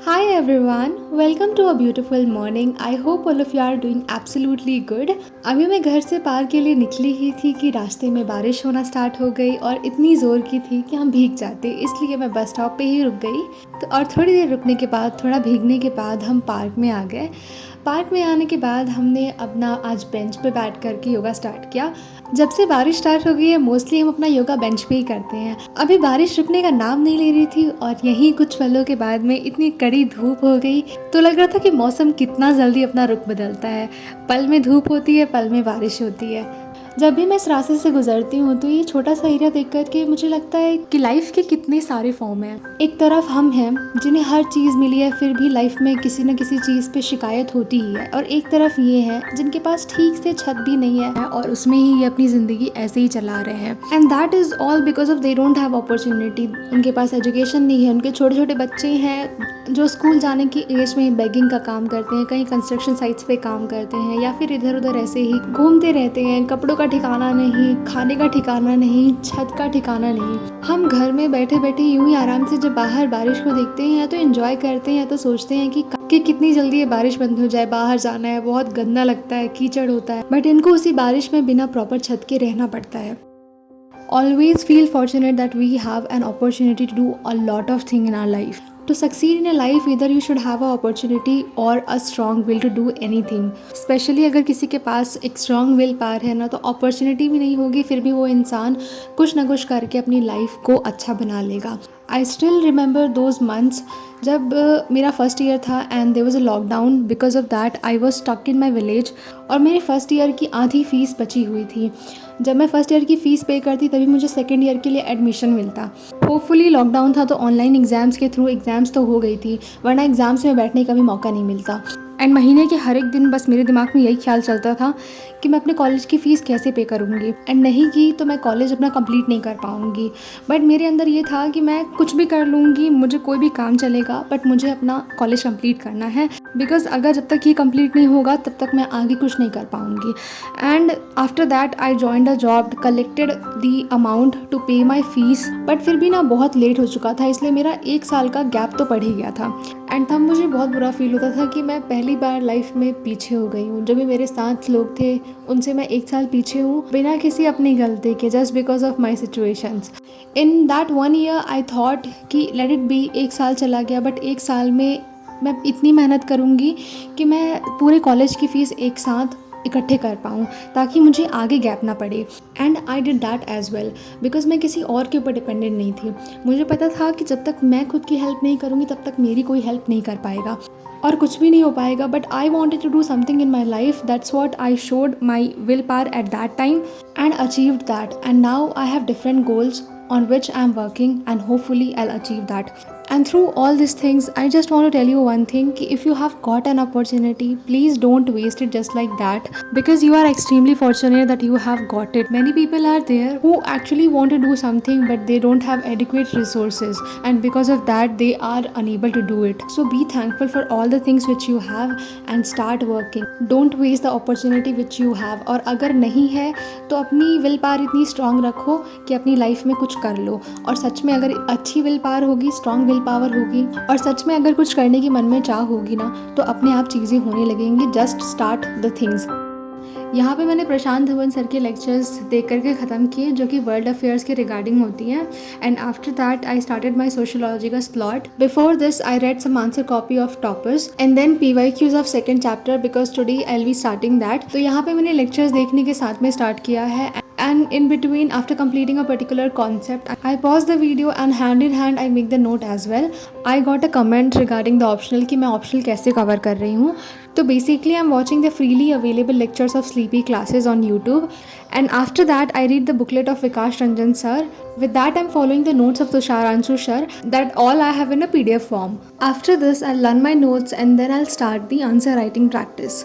Hi everyone, welcome to a beautiful morning. I hope all of you are doing absolutely good. अभी मैं घर से park के लिए निकली ही थी कि रास्ते में बारिश होना स्टार्ट हो गई और इतनी ज़ोर की थी कि हम भीग जाते, इसलिए मैं बस स्टॉप पे ही रुक गई। तो और थोड़ी देर रुकने के बाद, थोड़ा भीगने के बाद हम पार्क में आ गए। पार्क में आने के बाद हमने अपना आज बेंच पे बैठ करके योगा स्टार्ट किया। जब से बारिश स्टार्ट हो गई है मोस्टली हम अपना योगा बेंच पे ही करते हैं। अभी बारिश रुकने का नाम नहीं ले रही थी और यही कुछ पलों के बाद में इतनी कड़ी धूप हो गई तो लग रहा था कि मौसम कितना जल्दी अपना रुख बदलता है। पल में धूप होती है, पल में बारिश होती है। जब भी मैं इस रास्ते से गुजरती हूँ तो ये छोटा सा एरिया देख कर के मुझे लगता है कि लाइफ के कितने सारे फॉर्म हैं। एक तरफ हम हैं जिन्हें हर चीज़ मिली है फिर भी लाइफ में किसी न किसी चीज़ पे शिकायत होती ही है, और एक तरफ ये है जिनके पास ठीक से छत भी नहीं है और उसमें ही ये अपनी ज़िंदगी ऐसे ही चला रहे हैं। And that is all because of they don't have opportunity. उनके पास एजुकेशन नहीं है, उनके छोटे छोटे बच्चे हैं जो स्कूल जाने की एज में बेगिंग का काम करते हैं, कहीं कंस्ट्रक्शन साइट्स पे काम करते हैं या फिर इधर उधर ऐसे ही घूमते रहते हैं। कपड़ों का ठिकाना नहीं, खाने का ठिकाना नहीं, छत का ठिकाना नहीं। हम घर में बैठे बैठे यूं ही आराम से जब बाहर बारिश को देखते हैं या तो एंजॉय करते हैं या तो सोचते हैं कि कितनी जल्दी ये बारिश बंद हो जाए, बाहर जाना है, बहुत गंदा लगता है, कीचड़ होता है, बट इनको उसी बारिश में बिना प्रॉपर छत के रहना पड़ता है। Always feel fortunate that we have an opportunity to do a lot of things in our life. To succeed in a life, either you should have an opportunity or a strong will to do anything. Especially अगर किसी के पास एक strong will power है ना, तो opportunity भी नहीं होगी फिर भी वो इंसान कुछ ना कुछ करके अपनी लाइफ को अच्छा बना लेगा। I still remember those months जब मेरा फर्स्ट ईयर था and there was a lockdown. Because of that I was stuck in my village और मेरे फर्स्ट ईयर की आधी फ़ीस बची हुई थी। जब मैं फर्स्ट ईयर की फ़ीस पे करती तभी मुझे सेकेंड ईयर के लिए एडमिशन मिलता। होपफुली लॉकडाउन था तो ऑनलाइन एग्ज़ाम्स के थ्रू एग्ज़ाम्स तो हो गई थी, वरना एग्ज़ाम्स में बैठने का भी मौका नहीं मिलता। एंड महीने के हर एक दिन बस मेरे दिमाग में यही ख्याल चलता था कि मैं अपने कॉलेज की फ़ीस कैसे पे करूँगी, एंड नहीं की तो मैं कॉलेज अपना कंप्लीट नहीं कर पाऊँगी। बट मेरे अंदर ये था कि मैं कुछ भी कर लूँगी, मुझे कोई भी काम चलेगा, बट मुझे अपना कॉलेज कंप्लीट करना है। बिकॉज अगर जब तक ये कंप्लीट नहीं होगा तब तक मैं आगे कुछ नहीं कर पाऊँगी। And after that I joined a job, collected the amount to pay my fees, but फिर भी ना बहुत लेट हो चुका था, इसलिए मेरा 1 साल का गैप तो पड़ ही गया था। एंड तब मुझे बहुत बुरा फील होता था कि मैं पहली बार लाइफ में पीछे हो गई हूँ। जो भी मेरे साथ लोग थे उनसे मैं 1 साल पीछे हूँ बिना किसी अपनी गलती के, just because of my situations. In that 1 year I thought कि लेट इट बी, 1 साल चला गया, बट 1 साल में मैं इतनी मेहनत करूँगी कि मैं पूरे कॉलेज की फ़ीस एक साथ इकट्ठे कर पाऊँ ताकि मुझे आगे गैप ना पड़े। And I did that as well because मैं किसी और के ऊपर डिपेंडेंट नहीं थी। मुझे पता था कि जब तक मैं खुद की हेल्प नहीं करूँगी तब तक मेरी कोई हेल्प नहीं कर पाएगा और कुछ भी नहीं हो पाएगा। But I wanted to do something in my life, that's what I showed my will power at that time and achieved that. And now I have different goals on which I am working and hopefully I'll achieve that. And through all these things, I just want to tell you one thing, कि if you have got an opportunity, please don't waste it just like that, because you are extremely fortunate that you have got it. Many people are there who actually want to do something but they don't have adequate resources, and because of that they are unable to do it. So be thankful for all the things which you have and start working. Don't waste the opportunity which you have. और अगर नहीं है तो अपनी will power इतनी strong रखो कि अपनी लाइफ में कुछ कर लो। और सच में अगर अच्छी विल पावर होगी, स्ट्रांग विल पावर होगी और सच में अगर कुछ करने की मन में चाह होगी ना, तो अपने आप चीज़ें होने लगेंगी। Just start the things. यहाँ पे मैंने प्रशांत धवन सर के लेक्चर्स देख करके ख़त्म किए जो कि वर्ल्ड अफेयर्स के रिगार्डिंग होती हैं। And after that I started my sociology का slot. Before this I read some answer copy of toppers and then PYQs of second chapter because today I will be starting that. तो यहाँ पे मैंने lectures देखने के साथ में start किया है। And in between, after completing a particular concept, I pause the video and hand in hand I make the note as well. I got a comment regarding the optional कि मैं optional कैसे cover कर रही हूँ। तो basically I'm watching the freely available lectures of sleepy classes on YouTube, and after that I read the booklet of Vikash Ranjan sir. With that I'm following the notes of Tushar Anshu sir. That all I have in a PDF form. After this I'll learn my notes and then I'll start the answer writing practice.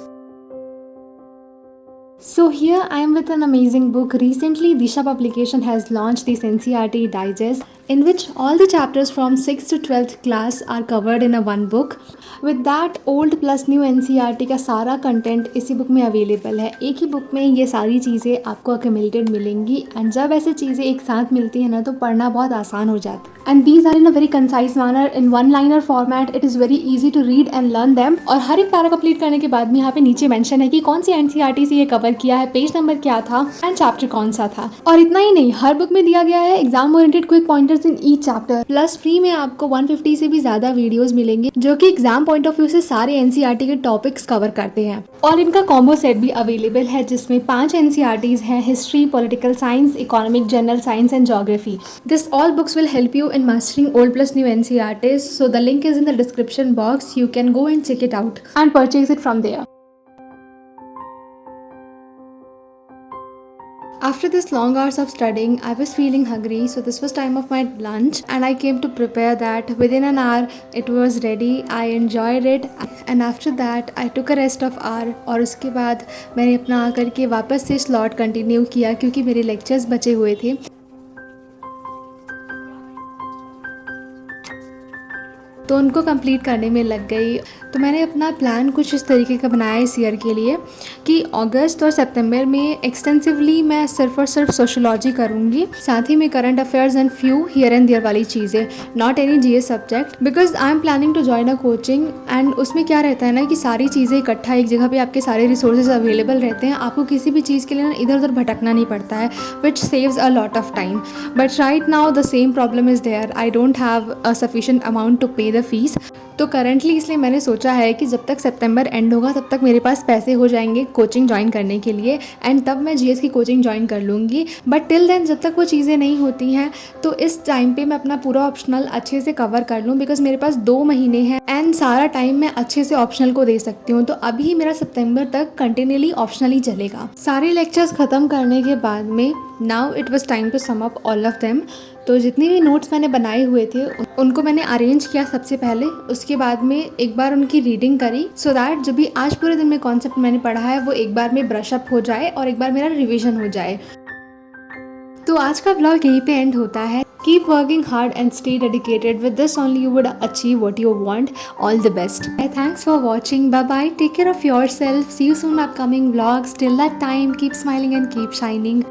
So here I am with an amazing book. Recently Disha publication has launched this NCERT digest in which all the chapters from 6th to 12th class are covered in a one book. With that old plus new NCERT का सारा content इसी book में available है। एक ही book में ये सारी चीज़ें आपको अक्यूमुलेटेड मिलेंगी एंड जब ऐसी चीज़ें एक साथ मिलती हैं ना तो पढ़ना बहुत आसान हो जाता है। And these are in a very concise manner in one liner format. It is very easy to read and learn them. और हर एक पैरा कंप्लीट करने के बाद में यहाँ पे नीचे मेंशन है कि कौन सी एनसीईआरटी से ये कवर किया है, पेज नंबर क्या था एंड चैप्टर कौन सा था। और इतना ही नहीं, हर बुक में दिया गया है exam oriented quick pointers in each chapter. Plus free में आपको 150 से भी ज्यादा वीडियोस मिलेंगे जो कि एग्जाम पॉइंट ऑफ व्यू से सारे एनसीईआरटी के टॉपिक्स कवर करते हैं। और इनका कॉम्बो सेट भी अवेलेबल है जिसमें 5 एनसीईआरटीज हैं, history, political science, economic, general science and geography. This all books will help you in mastering old plus new NCERTs. So the link is in the description box. You can go and check it out and purchase it from there. After this long hours of studying, I was feeling hungry, so this was time of my lunch and I came to prepare that. Within an hour, it was ready. I enjoyed it and after that, I took a rest of hour और उसके बाद मैंने अपना आकर के वापस से slot continue किया क्योंकि मेरे लेक्चर्स बचे हुए थे। तो उनको कंप्लीट करने में लग गई। तो मैंने अपना प्लान कुछ इस तरीके का बनाया इस ईयर के लिए कि अगस्त और सितंबर में एक्सटेंसिवली मैं सिर्फ और सिर्फ सोशोलॉजी करूँगी, साथ ही में current affairs and few here and there वाली चीज़ें, not any GS subject, because I am planning to join a coaching. And उसमें क्या रहता है ना कि सारी चीज़ें इकट्ठा एक जगह पे आपके सारे रिसोर्सेज अवेलेबल रहते हैं, आपको किसी भी चीज़ के लिए ना इधर उधर भटकना नहीं पड़ता है, which saves a lot of time. But right now the same problem is there, I don't have a sufficient amount to pay the fees. तो करंटली इसलिए मैंने सोचा है कि जब तक सितंबर एंड होगा तब तक मेरे पास पैसे हो जाएंगे कोचिंग ज्वाइन करने के लिए एंड तब मैं जीएस की कोचिंग ज्वाइन कर लूँगी। बट टिल देन जब तक वो चीज़ें नहीं होती हैं तो इस टाइम पे मैं अपना पूरा ऑप्शनल अच्छे से कवर कर लूँ, बिकॉज मेरे पास 2 महीने हैं एंड सारा टाइम मैं अच्छे से ऑप्शनल को दे सकती हूँ। तो अभी मेरा सितंबर तक कंटिन्यूली ऑप्शनल ही चलेगा। सारे लेक्चर्स ख़त्म करने के बाद में now it was time to sum up all of them. तो जितने भी नोट्स मैंने बनाए हुए थे उनको मैंने अरेंज किया सबसे पहले, उसके बाद में एक बार उनकी रीडिंग करी सो दैट जो भी आज पूरे दिन में कॉन्सेप्ट मैंने पढ़ा है वो एक बार में ब्रश अप हो जाए और एक बार मेरा रिविजन हो जाए। तो आज का ब्लॉग यहीं पे एंड होता है। Keep working hard and stay dedicated. With this only you would achieve what you want. All the best. Thanks for watching. Bye bye. Take care of yourself. See you soon upcoming vlogs. Till that time, keep smiling and keep shining.